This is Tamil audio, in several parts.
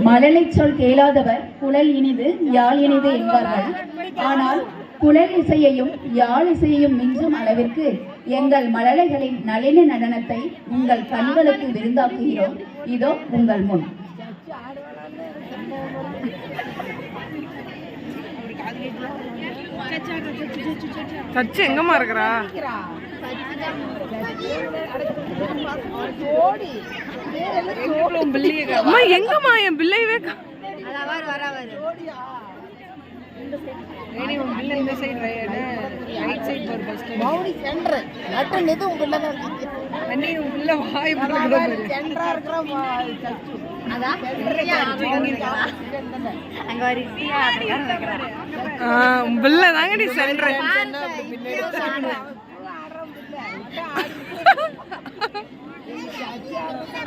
மழலை சொல் கேளாதவர் குழல் இனிது யாழ் இனிது என்பார்கள். ஆனால் குழல் இசையையும் யாழ் இசையையும் மிஞ்சும் அளவிற்கு எங்கள் மழலைகளின் நளின நடனத்தை உங்கள் கண்களுக்கு விருந்தாக்குகிறோம். இதோ உங்கள் முன். சச்சு எங்கம்மா இருக்கிறா? எங்கம்மா என் பிள்ளையவே பிள்ளை தாங்கடி சென்ற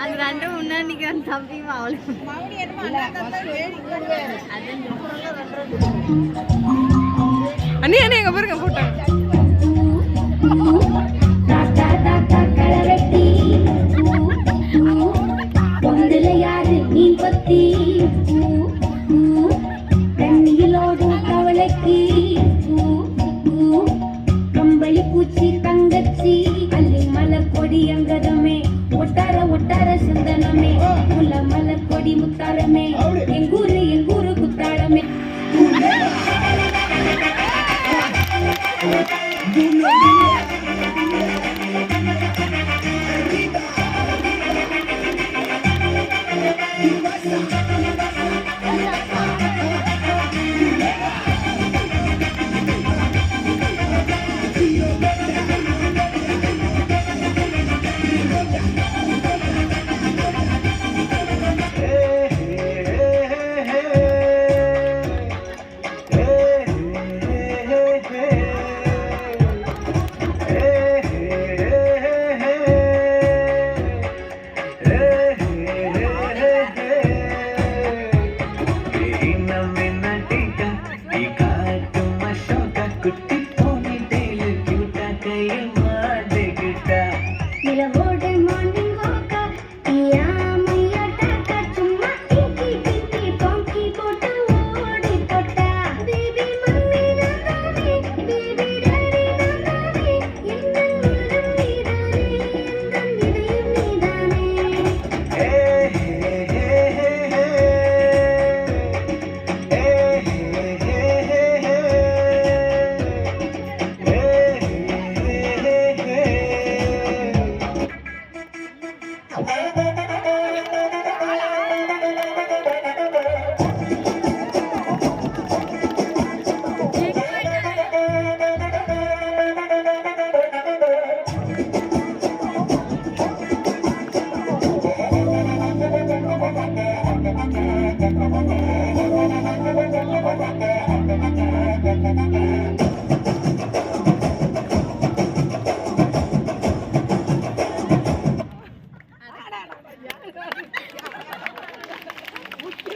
அது ரெண்டும் முன்னாடி தம்பியும் அவளும் அண்ணி அண்ணி எங்க பாருங்க போட்டாங்க. கம்பளி பூச்சி தங்கச்சி அள்ளி மலர் கொடி அங்கதமே ஒட்டார ஒட்டார சந்தனமே முல்ல மலர் கொடி முத்தாரமே எங்கூரு குத்தாரமே Thank you.